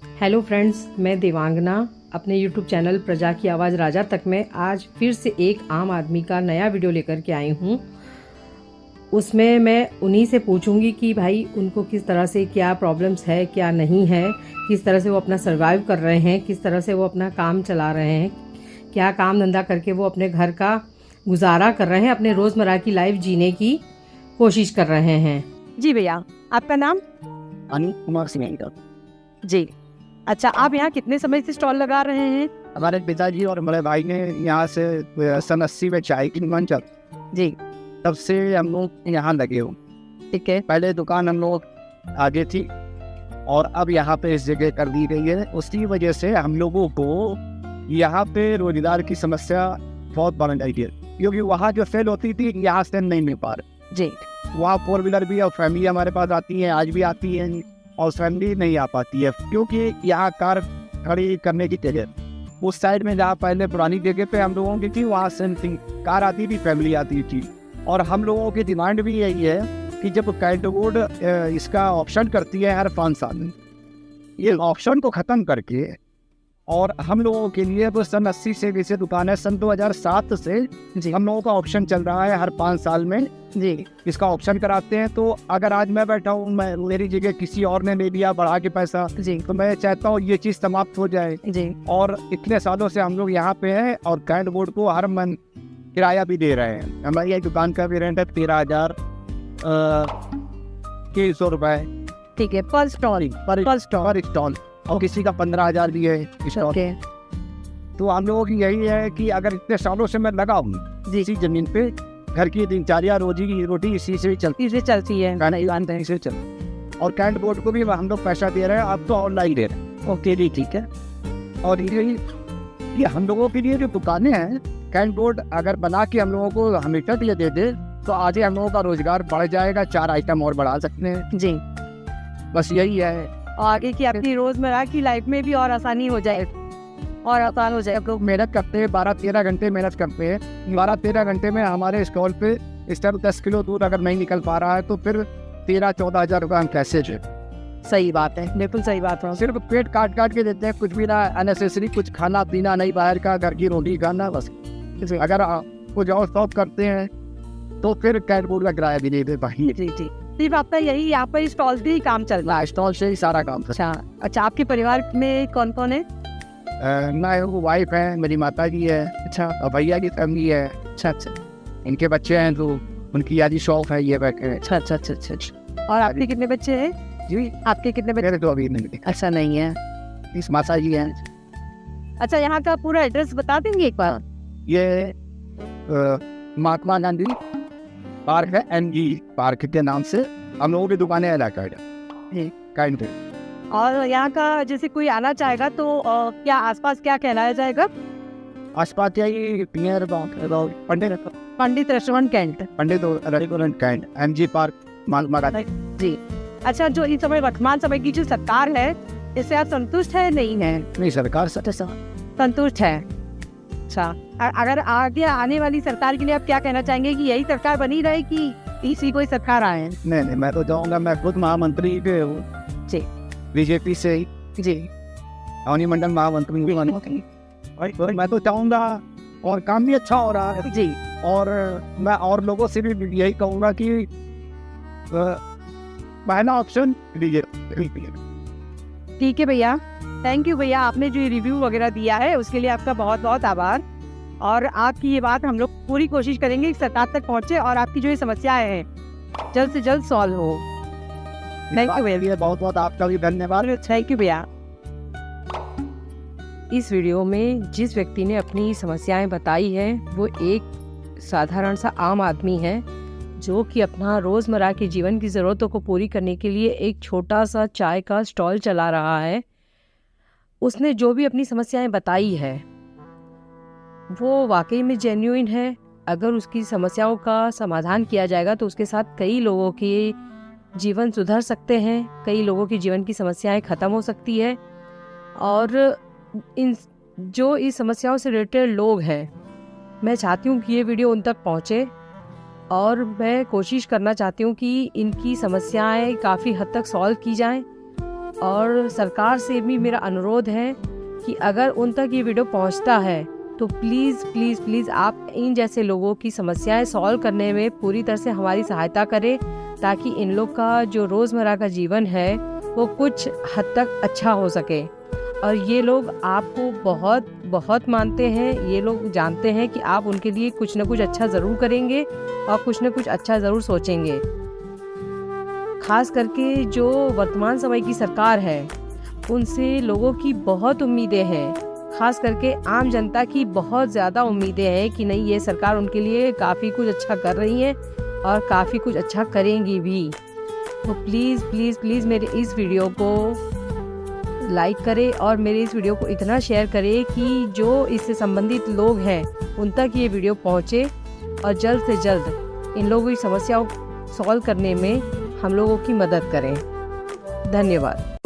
Hello friends, मैं देवांगना अपने YouTube channel प्रजा की आवाज़ राजा तक में आज फिर से एक आम आदमी का नया वीडियो लेकर के आई हूँ। उसमें मैं उन्हीं से पूछूंगी कि भाई उनको किस तरह से क्या प्रॉब्लम्स है, क्या नहीं है, किस तरह से वो अपना सर्वाइव कर रहे हैं, किस तरह से वो अपना काम चला रहे हैं, क्या काम धंधा करके वो अपने घर का गुजारा कर रहे हैं, अपने रोज़मर्रा की लाइफ जीने की कोशिश कर रहे हैं। जी भैया, आपका नाम? अनिल कुमार सिंह। जी। अच्छा, आप यहाँ कितने समय से स्टॉल लगा रहे हैं? हमारे पिताजी और हमारे भाई ने यहाँ से सन 80 में चाय की दुकान चल, जी, तब से हम लोग यहाँ लगे हो। ठीक है। पहले दुकान हम लोग आगे थी और अब यहाँ पे इस जगह कर दी गई है। उसकी वजह से हम लोगों को यहाँ पे रोजगार की समस्या बहुत बढ़ गई है, क्योंकि वहाँ जो सेल होती थी यहाँ से नहीं मिल पा रही। जी, वहाँ 4 व्हीलर भी और फैमिली हमारे पास आती है, आज भी आती है, और फैमिली नहीं आ पाती है क्योंकि यहाँ कार खड़ी करने की जगह उस साइड में जहाँ पहले पुरानी जगह पे हम लोगों की थी वहाँ से कार आती थी, फैमिली आती थी। और हम लोगों की डिमांड भी यही है कि जब कैटबोर्ड इसका ऑप्शन करती है हर 5 साल में, ये ऑप्शन को ख़त्म करके, और हम लोगों के लिए अब सन 80 से जैसे दुकान है, सन 2007 से जी, हम लोगों का ऑप्शन चल रहा है हर 5 साल में। जी, इसका ऑप्शन कराते हैं। तो अगर आज मैं बैठा हूँ, मैं मेरी जगह किसी और ने ले लिया बढ़ा के पैसा, जी, तो मैं चाहता हूँ ये चीज़ समाप्त हो जाए। जी, और और इतने सालों से हम लोग यहाँ पे हैं और कैंट बोर्ड को हर मन किराया भी दे रहे हैं। हमारी ये दुकान का भी रेंट है 13,300 रुपये ठीक है। पर स्टॉल, पर स्टॉल, और किसी का 15,000 भी है स्टॉल। ओके, तो हम लोगों की यही है कि अगर इतने सालों से मैं लगा हूँ जी, इसी जमीन पे, घर की दिनचर्या रोटी इसी से चलती इसे चलती है। है, इसे चल। और कैंट बोर्ड को भी हम लोग पैसा दे रहे हैं, अब तो ऑनलाइन दे रहे हैं। ओके जी, ठीक है। और ये हम लोगों के लिए जो दुकानें हैं, कैंट बोर्ड अगर बना के हम लोगों को हमेशा के लिए दे दे तो आगे हम लोगों का रोजगार बढ़ जाएगा, 4 आइटम और बढ़ा सकते हैं। जी, बस यही है। और आगे की आपकी रोजमर्रा की लाइफ में भी और आसानी हो जाए और आसान हो जाए। हम लोग मेहनत करते हैं, 12-13 घंटे मेहनत करते हैं। 12-13 घंटे में हमारे स्टॉल पे इस टाइम 10 किलो दूध अगर नहीं निकल पा रहा है तो फिर 13-14 हज़ार रुपये हम कैसे दे। सही बात है, बिल्कुल सही बात है। सिर्फ पेट काट के देते हैं, कुछ भी ना अननेसेसरी, कुछ खाना पीना नहीं, बाहर का, घर की रोटी खाना बस। अगर कुछ और शौक करते हैं तो फिर कैंट बोर्ड का किराया भी नहीं दे पाएंगे। जी, जी, सिर्फ आपका यही यहाँ पर स्टॉल से ही काम चल रहा है? स्टॉल से ही सारा काम। अच्छा, अच्छा, आपके परिवार में कौन कौन है? मैं वाइफ है, मेरी माता जी है, अच्छा, और भैया की फैमिली है, अच्छा, अच्छा, इनके बच्चे हैं, तो उनकी यादी शौक है ये बैठे हैं। अच्छा, अच्छा, अच्छा, अच्छा। और आपके कितने बच्चे हैं? जी, आपके कितने बच्चे? मेरे तो अभी नहीं। अच्छा, नहीं है। इस माता जी हैं। अच्छा, यहाँ का पूरा एड्रेस बता देंगे एक बार? ये महात्मा गांधी पार्क है, MG पार्क के नाम से हम लोगों की दुकानें इलाका है कैंट। और यहाँ का जैसे कोई आना चाहेगा तो क्या आसपास क्या कहलाया जाएगा? आसपास यही पंडित रेस्टोरेंट कैंट। पंडित restaurant cantt, MG park, Mahatma Gandhi. जी। अच्छा, जो इस समय वर्तमान समय की जो सरकार है, इससे आप संतुष्ट है नहीं है? नहीं, सरकार संतुष्ट है। अच्छा, अगर आगे आने वाली सरकार के लिए आप क्या कहना चाहेंगे कि यही सरकार बनी रहे कि तीसरी कोई सरकार आए? नहीं, मैं तो चाहूँगा, मैं खुद महामंत्री भी हूँ जी, बीजेपी से ही, जी, अवनी मंडल महामंत्री भी बना। मैं तो चाहूँगा, और काम भी अच्छा हो रहा है जी। और मैं और लोगों से भी यही कहूँगा कि पहला ऑप्शन दीजिए। ठीक है भैया, थैंक यू भैया, आपने जो रिव्यू वगैरह दिया है उसके लिए आपका बहुत बहुत आभार। और आपकी ये बात हम लोग पूरी कोशिश करेंगे कि सरकार तक पहुँचे और आपकी जो ये समस्याएं हैं जल्द से जल्द सॉल्व हो। थैंक यू भैया, बहुत बहुत आपका भी धन्यवाद। थैंक यू भैया। इस वीडियो में जिस व्यक्ति ने अपनी समस्याएं बताई है वो एक साधारण सा आम आदमी है जो कि अपना रोज़मर्रा के जीवन की ज़रूरतों को पूरी करने के लिए एक छोटा सा चाय का स्टॉल चला रहा है। उसने जो भी अपनी समस्याएं बताई है वो वाकई में जेन्युइन है। अगर उसकी समस्याओं का समाधान किया जाएगा तो उसके साथ कई लोगों के जीवन सुधर सकते हैं, कई लोगों की जीवन की समस्याएं ख़त्म हो सकती है। और इस समस्याओं से रिलेटेड लोग हैं, मैं चाहती हूँ कि ये वीडियो उन तक पहुँचे और मैं कोशिश करना चाहती हूँ कि इनकी समस्याएं काफ़ी हद तक सॉल्व की जाएं। और सरकार से भी मेरा अनुरोध है कि अगर उन तक ये वीडियो पहुंचता है तो प्लीज़ प्लीज़ प्लीज़ आप इन जैसे लोगों की समस्याएं सॉल्व करने में पूरी तरह से हमारी सहायता करें, ताकि इन लोग का जो रोज़मर्रा का जीवन है वो कुछ हद तक अच्छा हो सके। और ये लोग आपको बहुत बहुत मानते हैं, ये लोग जानते हैं कि आप उनके लिए कुछ ना कुछ अच्छा ज़रूर करेंगे और कुछ ना कुछ अच्छा ज़रूर सोचेंगे। खास करके जो वर्तमान समय की सरकार है उनसे लोगों की बहुत उम्मीदें हैं, खास करके आम जनता की बहुत ज़्यादा उम्मीदें हैं कि नहीं, ये सरकार उनके लिए काफ़ी कुछ अच्छा कर रही है और काफ़ी कुछ अच्छा करेंगी भी। तो प्लीज़ प्लीज़ प्लीज़ मेरे इस वीडियो को लाइक करें और मेरे इस वीडियो को इतना शेयर करें कि जो इससे संबंधित लोग हैं उन तक ये वीडियो पहुँचे और जल्द से जल्द इन लोगों की समस्याओं सॉल्व करने में हम लोगों की मदद करें। धन्यवाद।